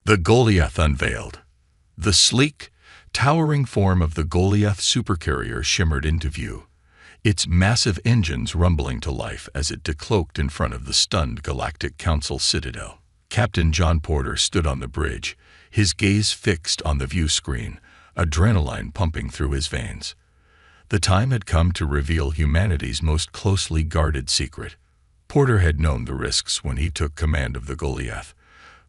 The Goliath unveiled. The sleek, towering form of the Goliath supercarrier shimmered into view, its massive engines rumbling to life as it decloaked in front of the stunned Galactic Council citadel. Captain John Porter stood on the bridge, his gaze fixed on the view screen, adrenaline pumping through his veins. The time had come to reveal humanity's most closely guarded secret. Porter had known the risks when he took command of the Goliath,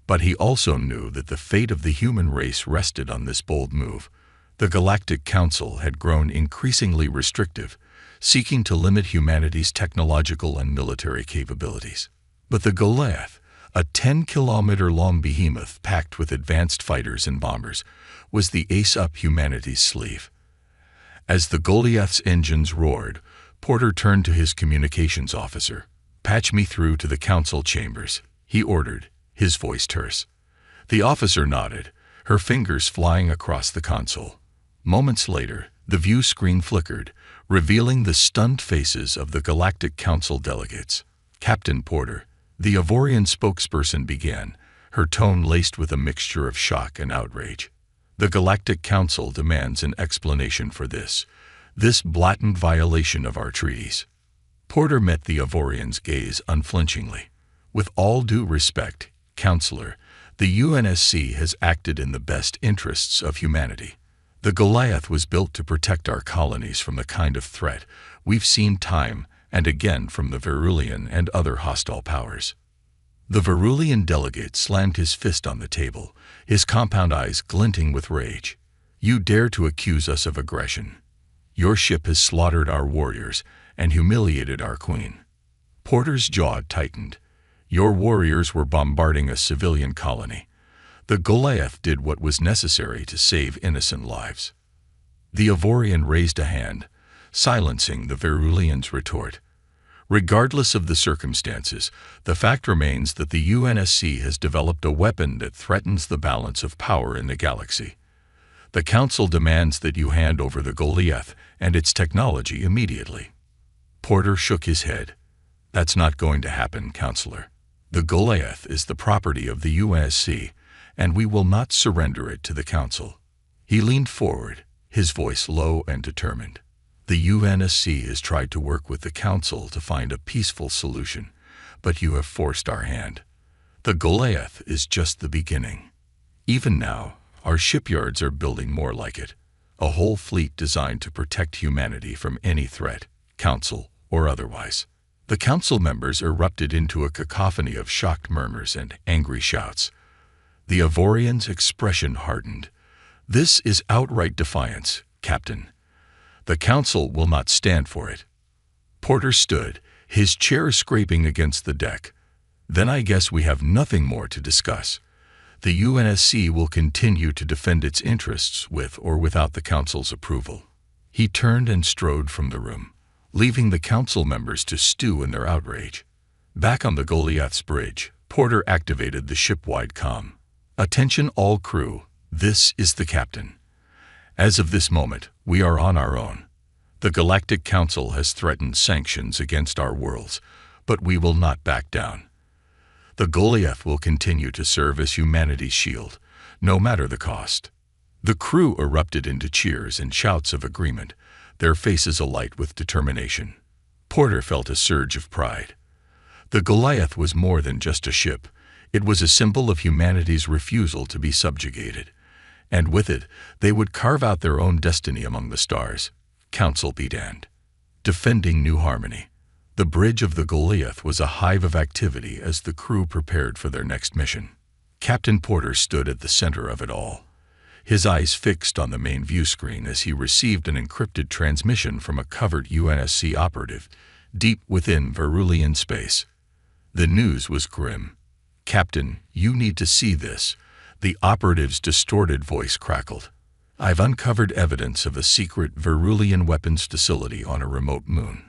but he also knew that the fate of the human race rested on this bold move. The Galactic Council had grown increasingly restrictive, seeking to limit humanity's technological and military capabilities. But the Goliath, a 10-kilometer-long behemoth packed with advanced fighters and bombers, was the ace up humanity's sleeve. As the Goliath's engines roared, Porter turned to his communications officer. "Patch me through to the council chambers," he ordered, his voice terse. The officer nodded, her fingers flying across the console. Moments later, the view screen flickered, revealing the stunned faces of the Galactic Council delegates. "Captain Porter," the Ivorian spokesperson began, her tone laced with a mixture of shock and outrage. "The Galactic Council demands an explanation for this blatant violation of our treaties." Porter met the Ivorian's gaze unflinchingly. "With all due respect, Counselor, the UNSC has acted in the best interests of humanity. The Goliath was built to protect our colonies from the kind of threat we've seen time and again from the Verulian and other hostile powers." The Verulian delegate slammed his fist on the table, his compound eyes glinting with rage. "You dare to accuse us of aggression? Your ship has slaughtered our warriors and humiliated our queen." Porter's jaw tightened. "Your warriors were bombarding a civilian colony. The Goliath did what was necessary to save innocent lives." The Ivorian raised a hand, silencing the Verulian's retort. "Regardless of the circumstances, the fact remains that the UNSC has developed a weapon that threatens the balance of power in the galaxy. The Council demands that you hand over the Goliath and its technology immediately." Porter shook his head. "That's not going to happen, Counselor. The Goliath is the property of the UNSC, and we will not surrender it to the Council." He leaned forward, his voice low and determined. "The UNSC has tried to work with the Council to find a peaceful solution, but you have forced our hand. The Goliath is just the beginning. Even now, our shipyards are building more like it, a whole fleet designed to protect humanity from any threat, Council or otherwise." The Council members erupted into a cacophony of shocked murmurs and angry shouts. The Ivorian's expression hardened. "This is outright defiance, Captain. The Council will not stand for it." Porter stood, his chair scraping against the deck. "Then I guess we have nothing more to discuss. The UNSC will continue to defend its interests with or without the Council's approval." He turned and strode from the room, leaving the Council members to stew in their outrage. Back on the Goliath's bridge, Porter activated the ship-wide comm. "Attention all crew, this is the captain. As of this moment, we are on our own. The Galactic Council has threatened sanctions against our worlds, but we will not back down. The Goliath will continue to serve as humanity's shield, no matter the cost." The crew erupted into cheers and shouts of agreement, their faces alight with determination. Porter felt a surge of pride. The Goliath was more than just a ship. It was a symbol of humanity's refusal to be subjugated. And with it, they would carve out their own destiny among the stars. Council be damned. Defending New Harmony. The bridge of the Goliath was a hive of activity as the crew prepared for their next mission. Captain Porter stood at the center of it all, his eyes fixed on the main view screen as he received an encrypted transmission from a covered UNSC operative deep within Verulian space. The news was grim. "Captain, you need to see this," the operative's distorted voice crackled. "I've uncovered evidence of a secret Verulian weapons facility on a remote moon.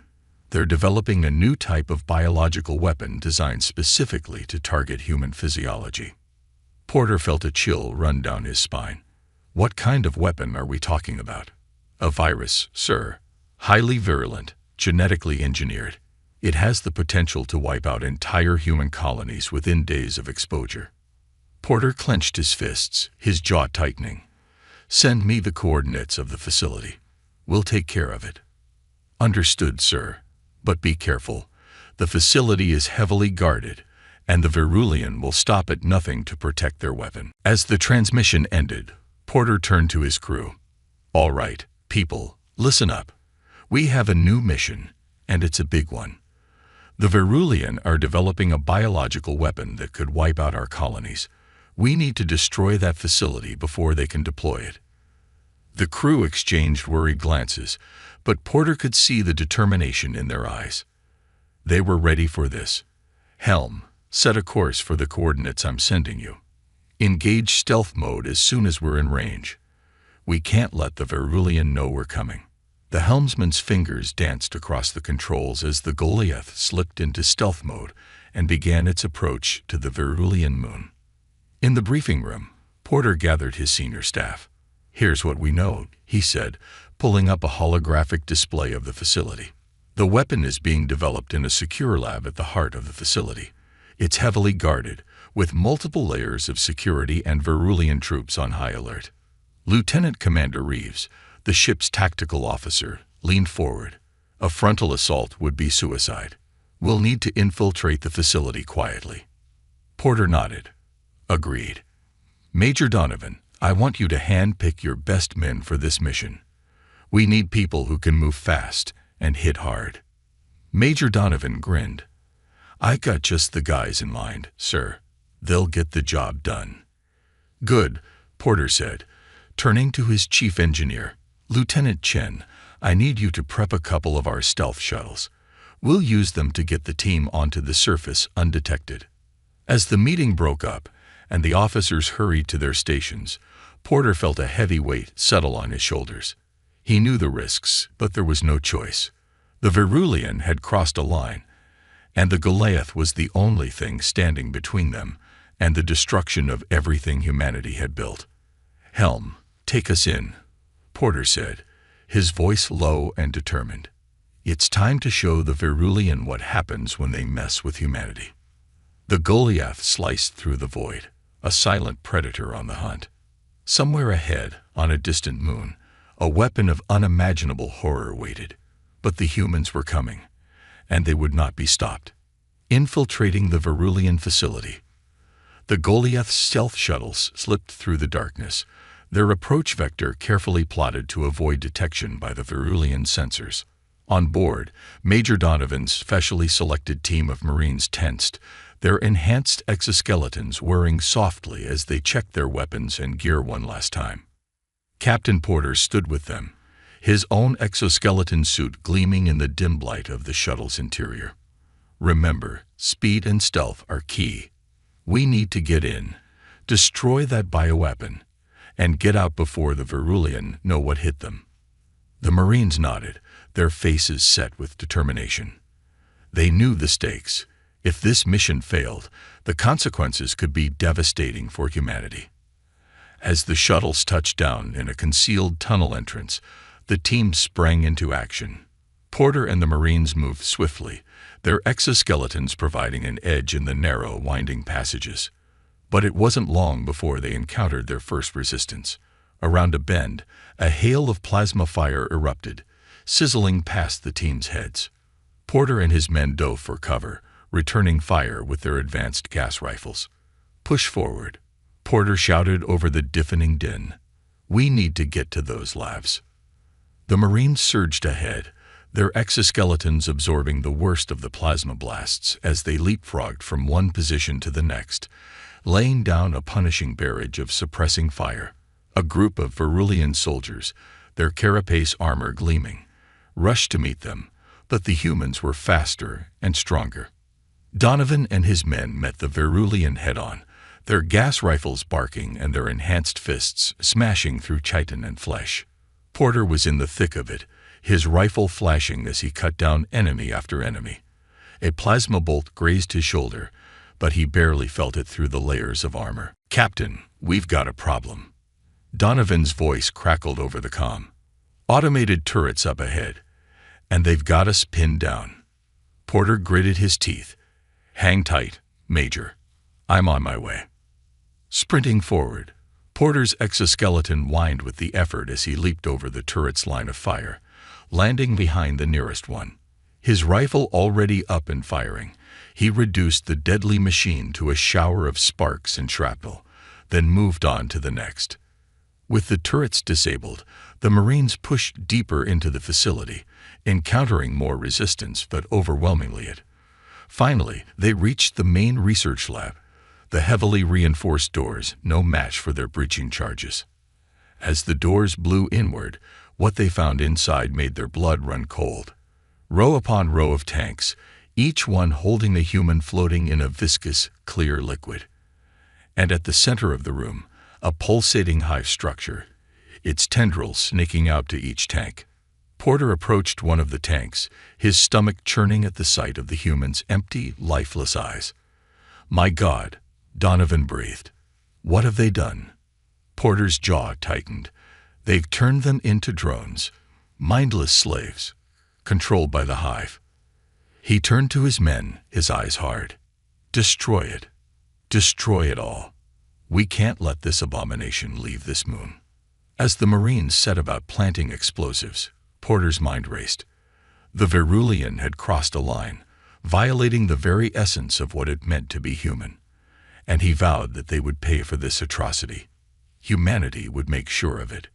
They're developing a new type of biological weapon designed specifically to target human physiology." Porter felt a chill run down his spine. "What kind of weapon are we talking about?" "A virus, sir. Highly virulent, genetically engineered. It has the potential to wipe out entire human colonies within days of exposure." Porter clenched his fists, his jaw tightening. "Send me the coordinates of the facility. We'll take care of it." "Understood, sir. But be careful. The facility is heavily guarded, and the Verulian will stop at nothing to protect their weapon." As the transmission ended, Porter turned to his crew. "All right, people, listen up. We have a new mission, and it's a big one. The Verulian are developing a biological weapon that could wipe out our colonies. We need to destroy that facility before they can deploy it." The crew exchanged worried glances, but Porter could see the determination in their eyes. They were ready for this. "Helm, set a course for the coordinates I'm sending you. Engage stealth mode as soon as we're in range. We can't let the Verulian know we're coming." The helmsman's fingers danced across the controls as the Goliath slipped into stealth mode and began its approach to the Verulian moon. In the briefing room, Porter gathered his senior staff. "Here's what we know," he said, pulling up a holographic display of the facility. "The weapon is being developed in a secure lab at the heart of the facility. It's heavily guarded, with multiple layers of security and Verulian troops on high alert." Lieutenant Commander Reeves, the ship's tactical officer, leaned forward. "A frontal assault would be suicide. We'll need to infiltrate the facility quietly." Porter nodded. "Agreed. Major Donovan, I want you to handpick your best men for this mission. We need people who can move fast and hit hard." Major Donovan grinned. "I got just the guys in mind, sir. They'll get the job done." "Good," Porter said, turning to his chief engineer. "Lieutenant Chen, I need you to prep a couple of our stealth shuttles. We'll use them to get the team onto the surface undetected." As the meeting broke up and the officers hurried to their stations, Porter felt a heavy weight settle on his shoulders. He knew the risks, but there was no choice. The Verulian had crossed a line, and the Goliath was the only thing standing between them and the destruction of everything humanity had built. "Helm, take us in," Porter said, his voice low and determined. "It's time to show the Verulian what happens when they mess with humanity." The Goliath sliced through the void, a silent predator on the hunt. Somewhere ahead, on a distant moon, a weapon of unimaginable horror waited. But the humans were coming, and they would not be stopped. Infiltrating the Verulian facility. The Goliath's stealth shuttles slipped through the darkness, their approach vector carefully plotted to avoid detection by the Verulian sensors. On board, Major Donovan's specially selected team of Marines tensed, their enhanced exoskeletons whirring softly as they checked their weapons and gear one last time. Captain Porter stood with them, his own exoskeleton suit gleaming in the dim light of the shuttle's interior. "Remember, speed and stealth are key. We need to get in, destroy that bioweapon, and get out before the Verulian know what hit them." The Marines nodded, their faces set with determination. They knew the stakes. If this mission failed, the consequences could be devastating for humanity. As the shuttles touched down in a concealed tunnel entrance, the team sprang into action. Porter and the Marines moved swiftly, their exoskeletons providing an edge in the narrow, winding passages. But it wasn't long before they encountered their first resistance. Around a bend, a hail of plasma fire erupted, sizzling past the team's heads. Porter and his men dove for cover, returning fire with their advanced gas rifles. "Push forward," Porter shouted over the deafening din. "We need to get to those labs." The Marines surged ahead, their exoskeletons absorbing the worst of the plasma blasts as they leapfrogged from one position to the next, laying down a punishing barrage of suppressing fire. A group of Verulian soldiers, their carapace armor gleaming, rushed to meet them, but the humans were faster and stronger. Donovan and his men met the Verulian head-on, their gas rifles barking and their enhanced fists smashing through chitin and flesh. Porter was in the thick of it, his rifle flashing as he cut down enemy after enemy. A plasma bolt grazed his shoulder, but he barely felt it through the layers of armor. "Captain, we've got a problem." Donovan's voice crackled over the comm. "Automated turrets up ahead, and they've got us pinned down." Porter gritted his teeth. "Hang tight, Major. I'm on my way." Sprinting forward, Porter's exoskeleton whined with the effort as he leaped over the turret's line of fire, landing behind the nearest one. His rifle already up and firing, he reduced the deadly machine to a shower of sparks and shrapnel, then moved on to the next. With the turrets disabled, the Marines pushed deeper into the facility, encountering more resistance but overwhelmingly it. Finally, they reached the main research lab, the heavily reinforced doors no match for their breaching charges. As the doors blew inward, what they found inside made their blood run cold. Row upon row of tanks, each one holding a human floating in a viscous, clear liquid. And at the center of the room, a pulsating hive structure, its tendrils snaking out to each tank. Porter approached one of the tanks, his stomach churning at the sight of the human's empty, lifeless eyes. "My God," Donovan breathed. "What have they done?" Porter's jaw tightened. They've turned them into drones, mindless slaves, controlled by the hive. He turned to his men, his eyes hard. "Destroy it. Destroy it all. We can't let this abomination leave this moon." As the Marines set about planting explosives, Porter's mind raced. The Verulian had crossed a line, violating the very essence of what it meant to be human. And he vowed that they would pay for this atrocity. Humanity would make sure of it.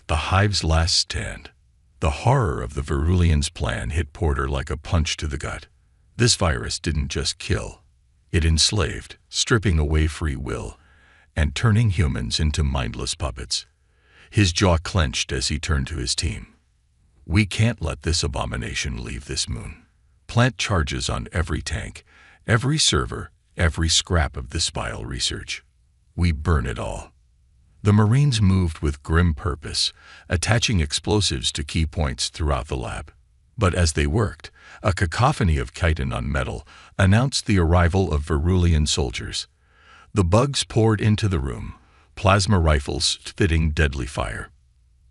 The hive's last stand. The horror of the Verulian's plan hit Porter like a punch to the gut. This virus didn't just kill. It enslaved, stripping away free will, and turning humans into mindless puppets. His jaw clenched as he turned to his team. "We can't let this abomination leave this moon. Plant charges on every tank, every server, every scrap of this vile research. We burn it all." The Marines moved with grim purpose, attaching explosives to key points throughout the lab. But as they worked, a cacophony of chitin on metal announced the arrival of Verulian soldiers. The bugs poured into the room, plasma rifles spitting deadly fire.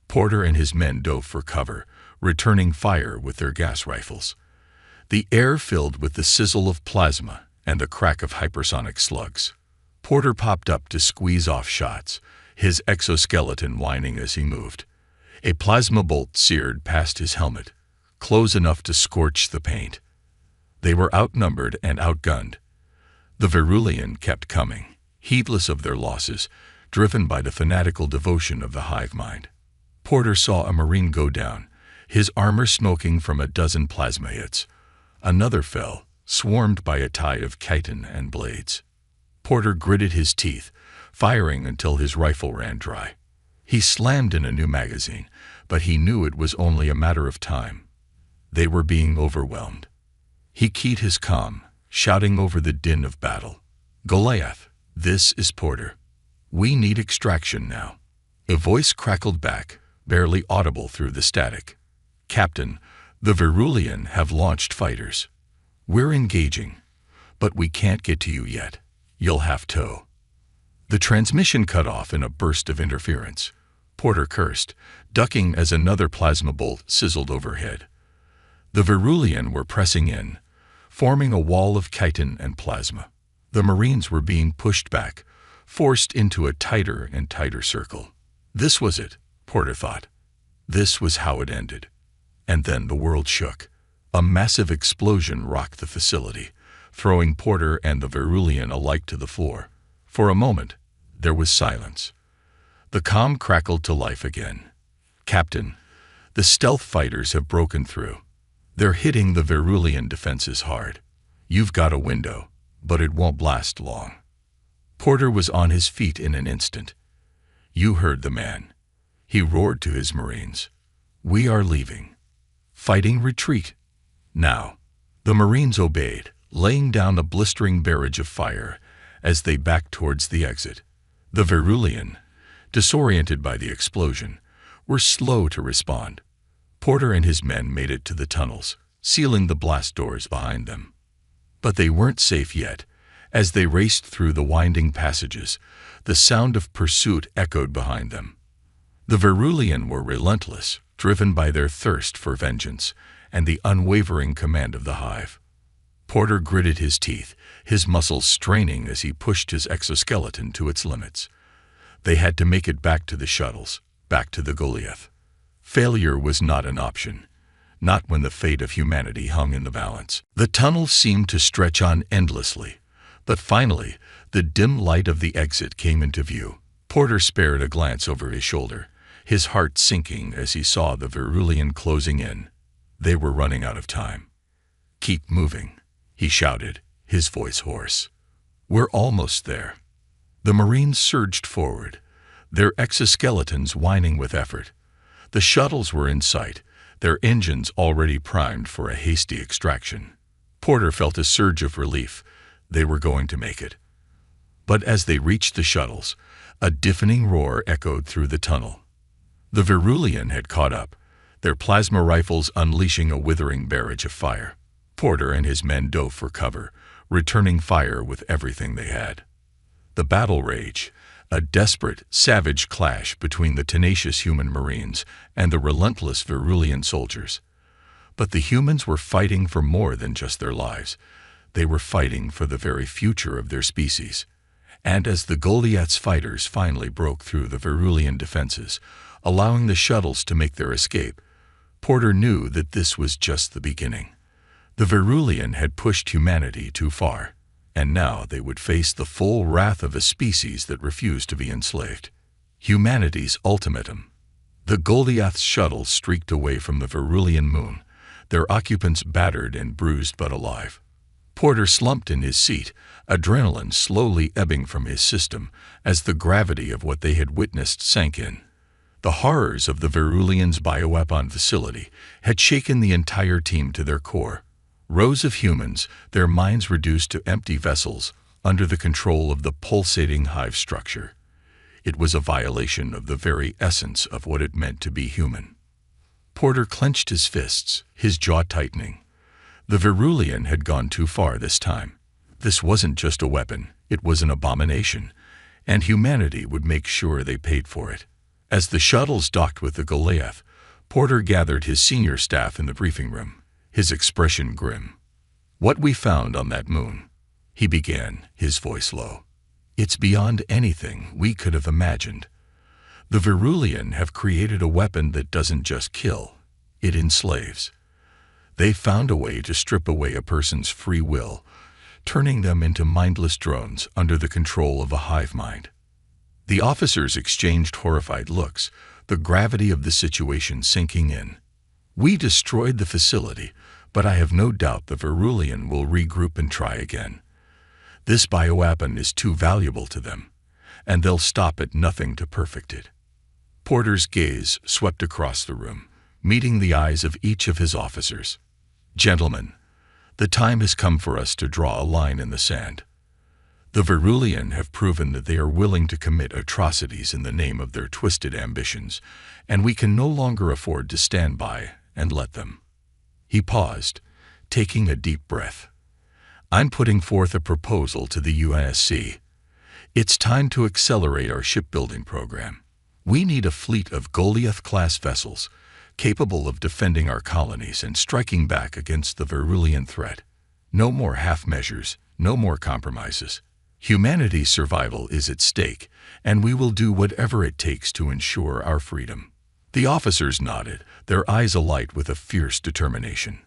Porter and his men dove for cover, returning fire with their gas rifles. The air filled with the sizzle of plasma and the crack of hypersonic slugs. Porter popped up to squeeze off shots, his exoskeleton whining as he moved. A plasma bolt seared past his helmet, close enough to scorch the paint. They were outnumbered and outgunned. The Verulian kept coming, heedless of their losses, driven by the fanatical devotion of the hive mind. Porter saw a Marine go down, his armor smoking from a dozen plasma hits. Another fell, swarmed by a tide of chitin and blades. Porter gritted his teeth, firing until his rifle ran dry. He slammed in a new magazine, but he knew it was only a matter of time. They were being overwhelmed. He keyed his comm, shouting over the din of battle. "Goliath, this is Porter. We need extraction now." A voice crackled back, barely audible through the static. "Captain, the Verulian have launched fighters. We're engaging, but we can't get to you yet. You'll have to." The transmission cut off in a burst of interference. Porter cursed, ducking as another plasma bolt sizzled overhead. The Verulian were pressing in, forming a wall of chitin and plasma. The Marines were being pushed back, forced into a tighter and tighter circle. This was it, Porter thought. This was how it ended. And then the world shook. A massive explosion rocked the facility, throwing Porter and the Verulian alike to the floor. For a moment, there was silence. The comm crackled to life again. "Captain, the stealth fighters have broken through. They're hitting the Verulian defenses hard. You've got a window, but it won't last long." Porter was on his feet in an instant. "You heard the man." He roared to his Marines. "We are leaving. Fighting retreat. Now." The Marines obeyed, laying down a blistering barrage of fire as they backed towards the exit. The Verulian, disoriented by the explosion, were slow to respond. Porter and his men made it to the tunnels, sealing the blast doors behind them. But they weren't safe yet. As they raced through the winding passages, the sound of pursuit echoed behind them. The Verulian were relentless, driven by their thirst for vengeance and the unwavering command of the hive. Porter gritted his teeth, his muscles straining as he pushed his exoskeleton to its limits. They had to make it back to the shuttles, back to the Goliath. Failure was not an option, not when the fate of humanity hung in the balance. The tunnel seemed to stretch on endlessly, but finally, the dim light of the exit came into view. Porter spared a glance over his shoulder, his heart sinking as he saw the Verulian closing in. They were running out of time. "Keep moving," he shouted, his voice hoarse. "We're almost there." The Marines surged forward, their exoskeletons whining with effort. The shuttles were in sight, their engines already primed for a hasty extraction. Porter felt a surge of relief. They were going to make it. But as they reached the shuttles, a deafening roar echoed through the tunnel. The Verulian had caught up, their plasma rifles unleashing a withering barrage of fire. Porter and his men dove for cover, returning fire with everything they had. The battle rage, a desperate, savage clash between the tenacious human Marines and the relentless Verulian soldiers. But the humans were fighting for more than just their lives. They were fighting for the very future of their species. And as the Goliath's fighters finally broke through the Verulian defenses, allowing the shuttles to make their escape, Porter knew that this was just the beginning. The Verulian had pushed humanity too far, and now they would face the full wrath of a species that refused to be enslaved. Humanity's ultimatum. The Goliath's shuttles streaked away from the Verulian moon, their occupants battered and bruised but alive. Porter slumped in his seat, adrenaline slowly ebbing from his system as the gravity of what they had witnessed sank in. The horrors of the Verulian's bioweapon facility had shaken the entire team to their core. Rows of humans, their minds reduced to empty vessels, under the control of the pulsating hive structure. It was a violation of the very essence of what it meant to be human. Porter clenched his fists, his jaw tightening. The Verulian had gone too far this time. This wasn't just a weapon, it was an abomination, and humanity would make sure they paid for it. As the shuttles docked with the Goliath, Porter gathered his senior staff in the briefing room, his expression grim. "What we found on that moon," he began, his voice low. "It's beyond anything we could have imagined. The Verulian have created a weapon that doesn't just kill, it enslaves. They found a way to strip away a person's free will, turning them into mindless drones under the control of a hive mind." The officers exchanged horrified looks, the gravity of the situation sinking in. "We destroyed the facility, but I have no doubt the Verulian will regroup and try again. This bioweapon is too valuable to them, and they'll stop at nothing to perfect it." Porter's gaze swept across the room, meeting the eyes of each of his officers. "Gentlemen, the time has come for us to draw a line in the sand. The Verulian have proven that they are willing to commit atrocities in the name of their twisted ambitions, and we can no longer afford to stand by and let them." He paused, taking a deep breath. "I'm putting forth a proposal to the UNSC. It's time to accelerate our shipbuilding program. We need a fleet of Goliath-class vessels, capable of defending our colonies and striking back against the Verulian threat. No more half measures, no more compromises. Humanity's survival is at stake, and we will do whatever it takes to ensure our freedom." The officers nodded, their eyes alight with a fierce determination.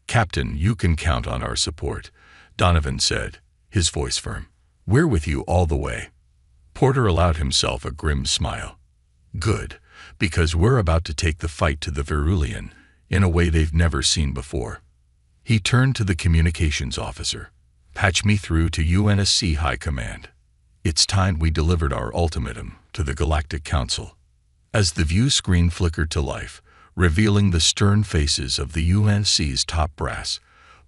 "Captain, you can count on our support," Donovan said, his voice firm. "We're with you all the way." Porter allowed himself a grim smile. "Good, because we're about to take the fight to the Verulian in a way they've never seen before." He turned to the communications officer. "Patch me through to UNSC High Command. It's time we delivered our ultimatum to the Galactic Council." As the view screen flickered to life, revealing the stern faces of the UNSC's top brass,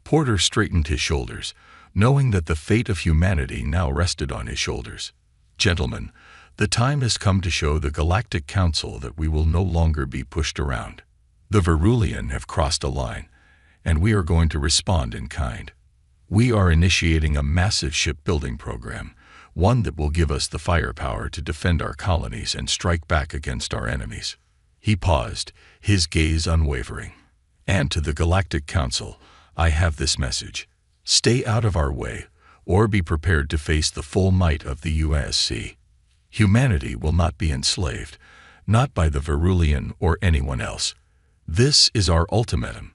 Porter straightened his shoulders, knowing that the fate of humanity now rested on his shoulders. "Gentlemen, the time has come to show the Galactic Council that we will no longer be pushed around. The Verulian have crossed a line, and we are going to respond in kind. We are initiating a massive shipbuilding program, one that will give us the firepower to defend our colonies and strike back against our enemies." He paused, his gaze unwavering. "And to the Galactic Council, I have this message. Stay out of our way, or be prepared to face the full might of the USC. Humanity will not be enslaved, not by the Verulian or anyone else. This is our ultimatum.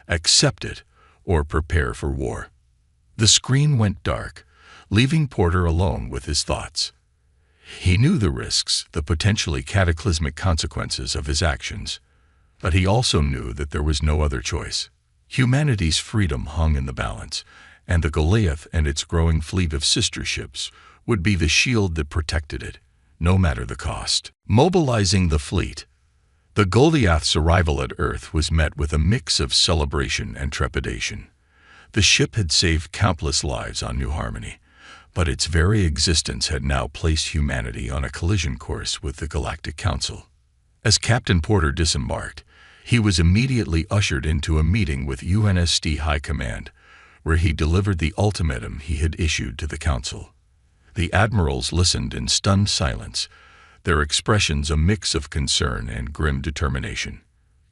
Accept it, or prepare for war." The screen went dark, leaving Porter alone with his thoughts. He knew the risks, the potentially cataclysmic consequences of his actions, but he also knew that there was no other choice. Humanity's freedom hung in the balance, and the Goliath and its growing fleet of sister ships would be the shield that protected it, no matter the cost. Mobilizing the fleet. The Goliath's arrival at Earth was met with a mix of celebration and trepidation. The ship had saved countless lives on New Harmony, but its very existence had now placed humanity on a collision course with the Galactic Council. As Captain Porter disembarked, he was immediately ushered into a meeting with UNSC High Command, where he delivered the ultimatum he had issued to the Council. The admirals listened in stunned silence, their expressions a mix of concern and grim determination.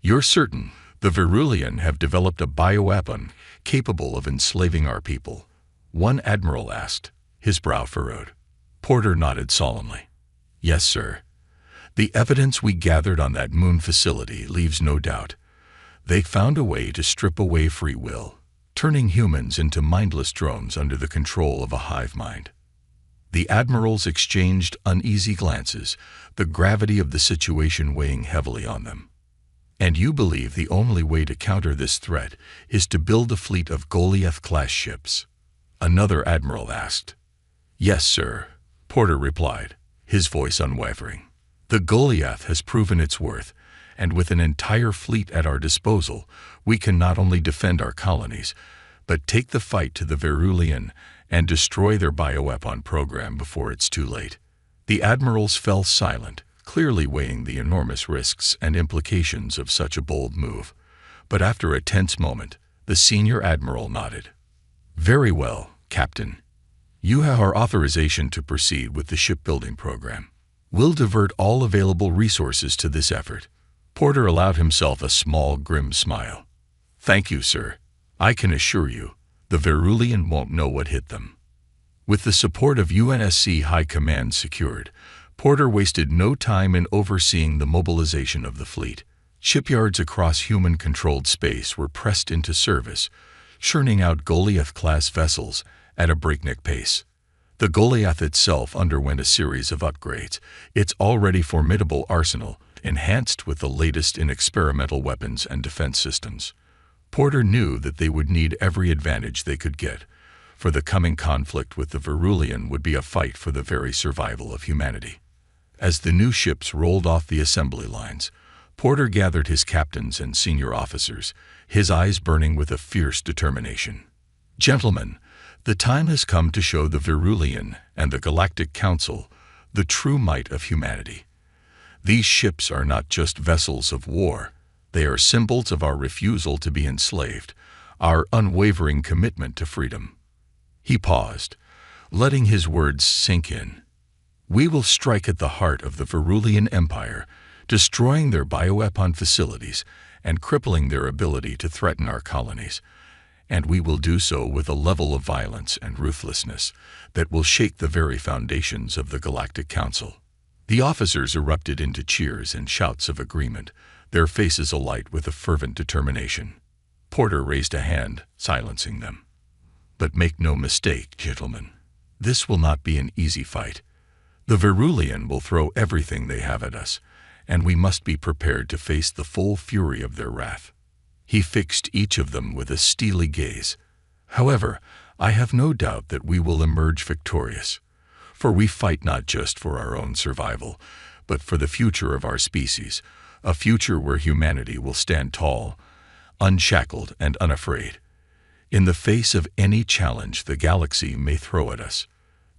"You're certain the Verulian have developed a bioweapon capable of enslaving our people?" one admiral asked, his brow furrowed. Porter nodded solemnly. "Yes, sir. The evidence we gathered on that moon facility leaves no doubt. They found a way to strip away free will, turning humans into mindless drones under the control of a hive mind." The admirals exchanged uneasy glances, the gravity of the situation weighing heavily on them. "And you believe the only way to counter this threat is to build a fleet of Goliath-class ships?" another admiral asked. "Yes, sir," Porter replied, his voice unwavering. "The Goliath has proven its worth, and with an entire fleet at our disposal, we can not only defend our colonies, but take the fight to the Verulian and destroy their bioweapon program before it's too late." The admirals fell silent, clearly weighing the enormous risks and implications of such a bold move. But after a tense moment, the senior admiral nodded. "Very well, Captain. You have our authorization to proceed with the shipbuilding program. We'll divert all available resources to this effort." Porter allowed himself a small, grim smile. "Thank you, sir. I can assure you, the Verulian won't know what hit them." With the support of UNSC High Command secured, Porter wasted no time in overseeing the mobilization of the fleet. Shipyards across human-controlled space were pressed into service, churning out Goliath-class vessels at a breakneck pace. The Goliath itself underwent a series of upgrades, its already formidable arsenal enhanced with the latest in experimental weapons and defense systems. Porter knew that they would need every advantage they could get, for the coming conflict with the Verulian would be a fight for the very survival of humanity. As the new ships rolled off the assembly lines, Porter gathered his captains and senior officers, his eyes burning with a fierce determination. "Gentlemen, the time has come to show the Verulian and the Galactic Council the true might of humanity. These ships are not just vessels of war. They are symbols of our refusal to be enslaved, our unwavering commitment to freedom." He paused, letting his words sink in. "We will strike at the heart of the Verulian Empire, destroying their bioweapon facilities and crippling their ability to threaten our colonies. And we will do so with a level of violence and ruthlessness that will shake the very foundations of the Galactic Council." The officers erupted into cheers and shouts of agreement, their faces alight with a fervent determination. Porter raised a hand, silencing them. "But make no mistake, gentlemen, this will not be an easy fight. The Verulian will throw everything they have at us, and we must be prepared to face the full fury of their wrath." He fixed each of them with a steely gaze. "However, I have no doubt that we will emerge victorious, for we fight not just for our own survival, but for the future of our species, a future where humanity will stand tall, unshackled and unafraid, in the face of any challenge the galaxy may throw at us."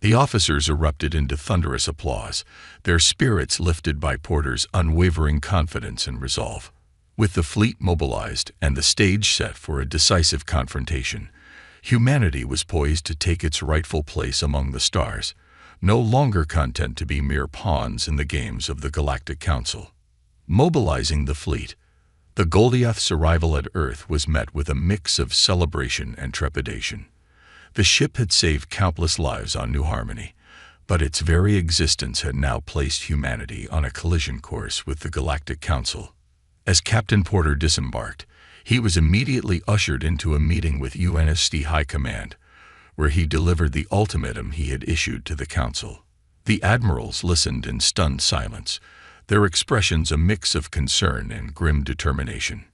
The officers erupted into thunderous applause, their spirits lifted by Porter's unwavering confidence and resolve. With the fleet mobilized and the stage set for a decisive confrontation, humanity was poised to take its rightful place among the stars, no longer content to be mere pawns in the games of the Galactic Council. Mobilizing the fleet, The Goliath's arrival at Earth was met with a mix of celebration and trepidation. The ship had saved countless lives on New Harmony, but its very existence had now placed humanity on a collision course with the Galactic Council. As Captain Porter disembarked, he was immediately ushered into a meeting with UNSC High Command, where he delivered the ultimatum he had issued to the Council. The admirals listened in stunned silence, their expressions a mix of concern and grim determination.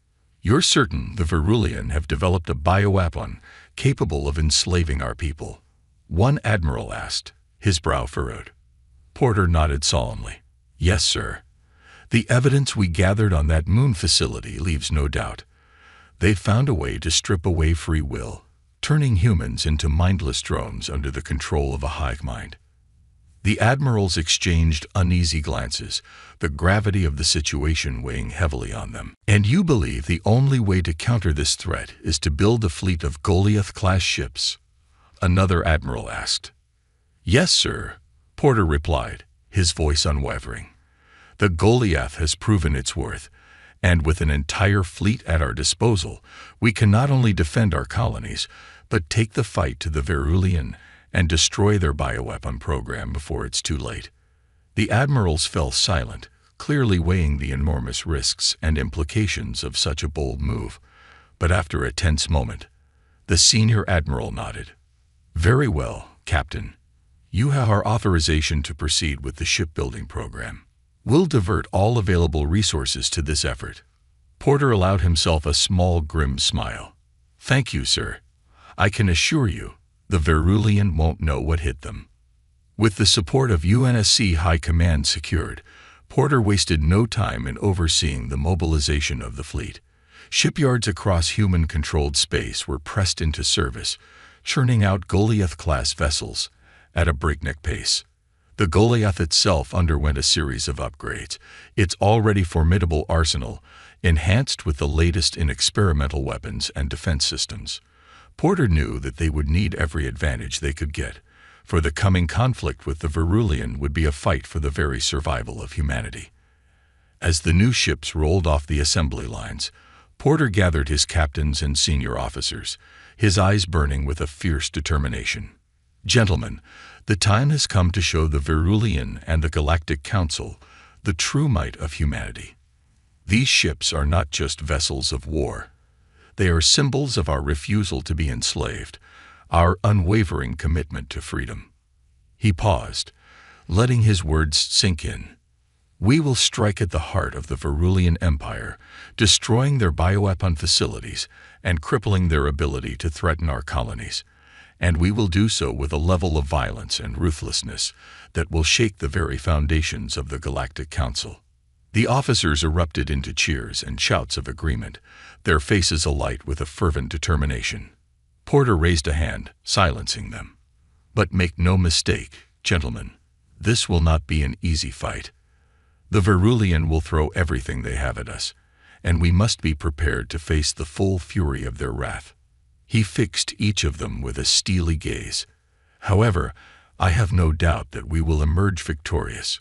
"You're certain the Verulian have developed a bioweapon capable of enslaving our people?" one admiral asked, his brow furrowed. Porter nodded solemnly. "Yes, sir. The evidence we gathered on that moon facility leaves no doubt. They've found a way to strip away free will, turning humans into mindless drones under the control of a hive mind." The admirals exchanged uneasy glances, the gravity of the situation weighing heavily on them. "And you believe the only way to counter this threat is to build a fleet of Goliath-class ships?" another admiral asked. "Yes, sir," Porter replied, his voice unwavering. "The Goliath has proven its worth, and with an entire fleet at our disposal, we can not only defend our colonies, but take the fight to the Verulian and destroy their bioweapon program before it's too late." The admirals fell silent, clearly weighing the enormous risks and implications of such a bold move. But after a tense moment, the senior admiral nodded. "Very well, Captain. You have our authorization to proceed with the shipbuilding program. We'll divert all available resources to this effort." Porter allowed himself a small, grim smile. "Thank you, sir. I can assure you, the Verulian won't know what hit them." With the support of UNSC High Command secured, Porter wasted no time in overseeing the mobilization of the fleet. Shipyards across human-controlled space were pressed into service, churning out Goliath-class vessels at a breakneck pace. The Goliath itself underwent a series of upgrades, its already formidable arsenal enhanced with the latest in experimental weapons and defense systems. Porter knew that they would need every advantage they could get, for the coming conflict with the Verulian would be a fight for the very survival of humanity. As the new ships rolled off the assembly lines, Porter gathered his captains and senior officers, his eyes burning with a fierce determination. "Gentlemen, the time has come to show the Verulian and the Galactic Council the true might of humanity. These ships are not just vessels of war. They are symbols of our refusal to be enslaved, our unwavering commitment to freedom." He paused, letting his words sink in. "We will strike at the heart of the Verulian Empire, destroying their bioweapon facilities and crippling their ability to threaten our colonies. And we will do so with a level of violence and ruthlessness that will shake the very foundations of the Galactic Council." The officers erupted into cheers and shouts of agreement, their faces alight with a fervent determination. Porter raised a hand, silencing them. "But make no mistake, gentlemen, this will not be an easy fight. The Verulian will throw everything they have at us, and we must be prepared to face the full fury of their wrath." He fixed each of them with a steely gaze. "However, I have no doubt that we will emerge victorious,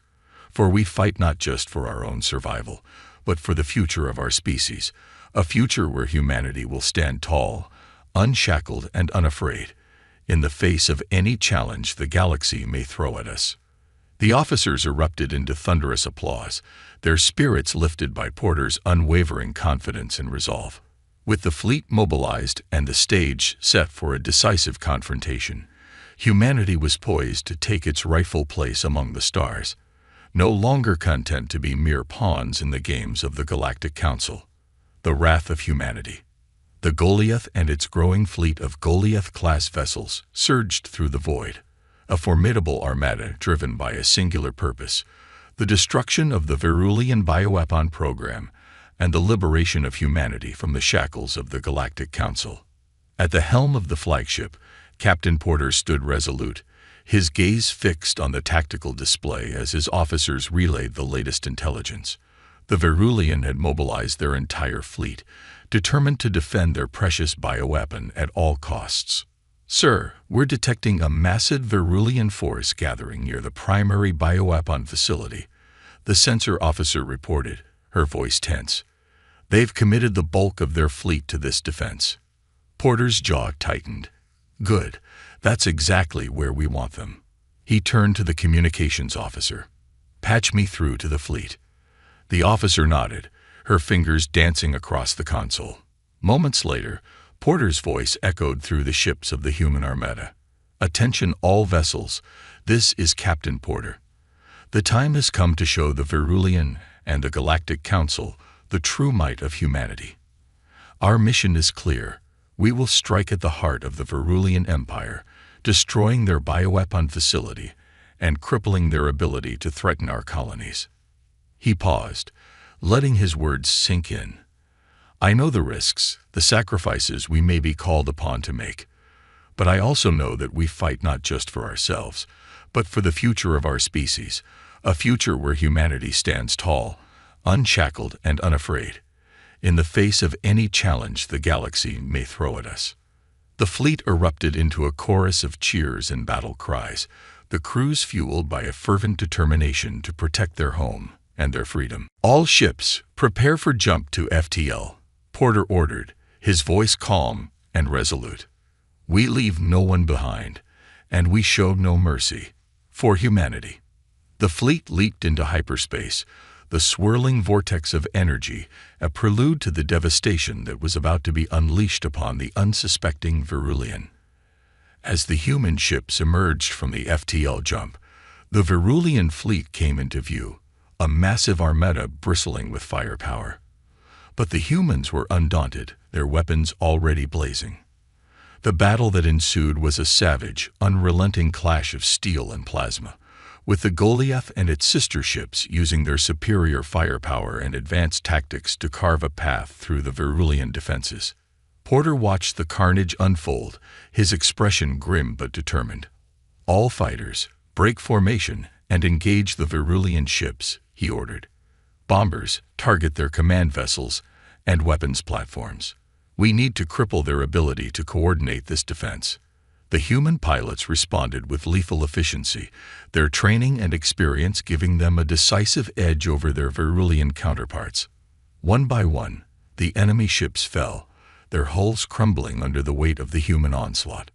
for we fight not just for our own survival, but for the future of our species, a future where humanity will stand tall, unshackled and unafraid, in the face of any challenge the galaxy may throw at us." The officers erupted into thunderous applause, their spirits lifted by Porter's unwavering confidence and resolve. With the fleet mobilized and the stage set for a decisive confrontation, humanity was poised to take its rightful place among the stars, no longer content to be mere pawns in the games of the Galactic Council. The wrath of humanity. The Goliath and its growing fleet of Goliath-class vessels surged through the void, a formidable armada driven by a singular purpose: the destruction of the Verulian bioweapon program and the liberation of humanity from the shackles of the Galactic Council. At the helm of the flagship, Captain Porter stood resolute, his gaze fixed on the tactical display as his officers relayed the latest intelligence. The Verulian had mobilized their entire fleet, determined to defend their precious bioweapon at all costs. "Sir, we're detecting a massive Verulian force gathering near the primary bioweapon facility," the sensor officer reported, her voice tense. They've committed the bulk of their fleet to this defense. Porter's jaw tightened. Good. That's exactly where we want them. He turned to the communications officer. Patch me through to the fleet. The officer nodded, her fingers dancing across the console. Moments later, Porter's voice echoed through the ships of the human armada. Attention all vessels, this is Captain Porter. The time has come to show the Verulian and the Galactic Council the true might of humanity. Our mission is clear. We will strike at the heart of the Verulian Empire, destroying their bioweapon facility and crippling their ability to threaten our colonies. He paused, letting his words sink in. I know the risks, the sacrifices we may be called upon to make, but I also know that we fight not just for ourselves, but for the future of our species, a future where humanity stands tall, unshackled and unafraid, in the face of any challenge the galaxy may throw at us. The fleet erupted into a chorus of cheers and battle cries, the crews fueled by a fervent determination to protect their home and their freedom. All ships, prepare for jump to FTL, Porter ordered, his voice calm and resolute. We leave no one behind, and we show no mercy for humanity. The fleet leaped into hyperspace, the swirling vortex of energy, a prelude to the devastation that was about to be unleashed upon the unsuspecting Verulian. As the human ships emerged from the FTL jump, the Verulian fleet came into view, a massive armada bristling with firepower. But the humans were undaunted, their weapons already blazing. The battle that ensued was a savage, unrelenting clash of steel and plasma, with the Goliath and its sister ships using their superior firepower and advanced tactics to carve a path through the Verulian defenses. Porter watched the carnage unfold, his expression grim but determined. All fighters, break formation and engage the Verulian ships, he ordered. Bombers, target their command vessels and weapons platforms. We need to cripple their ability to coordinate this defense. The human pilots responded with lethal efficiency, their training and experience giving them a decisive edge over their Verulian counterparts. One by one, the enemy ships fell, their hulls crumbling under the weight of the human onslaught.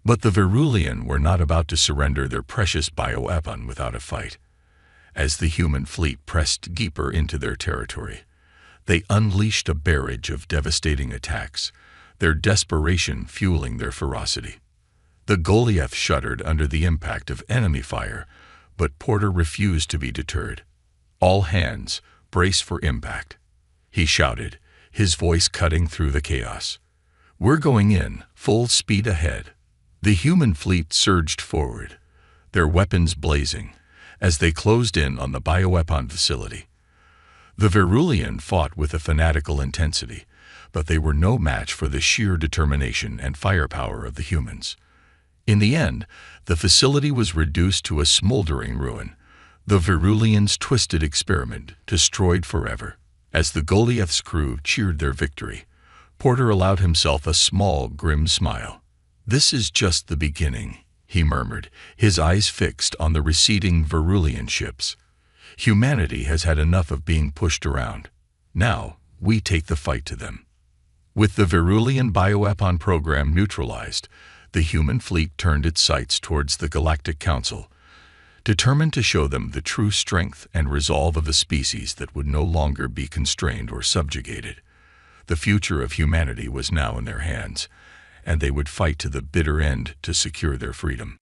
But the Verulian were not about to surrender their precious bioweapon without a fight. As the human fleet pressed deeper into their territory, they unleashed a barrage of devastating attacks, their desperation fueling their ferocity. The Goliath shuddered under the impact of enemy fire, but Porter refused to be deterred. All hands, brace for impact, he shouted, his voice cutting through the chaos. We're going in, full speed ahead. The human fleet surged forward, their weapons blazing, as they closed in on the bioweapon facility. The Verulian fought with a fanatical intensity, but they were no match for the sheer determination and firepower of the humans. In the end, the facility was reduced to a smoldering ruin, the Verulians' twisted experiment destroyed forever. As the Goliath's crew cheered their victory, Porter allowed himself a small, grim smile. This is just the beginning, he murmured, his eyes fixed on the receding Verulian ships. Humanity has had enough of being pushed around. Now, we take the fight to them. With the Verulian bioweapon program neutralized, the human fleet turned its sights towards the Galactic Council, determined to show them the true strength and resolve of a species that would no longer be constrained or subjugated. The future of humanity was now in their hands, and they would fight to the bitter end to secure their freedom.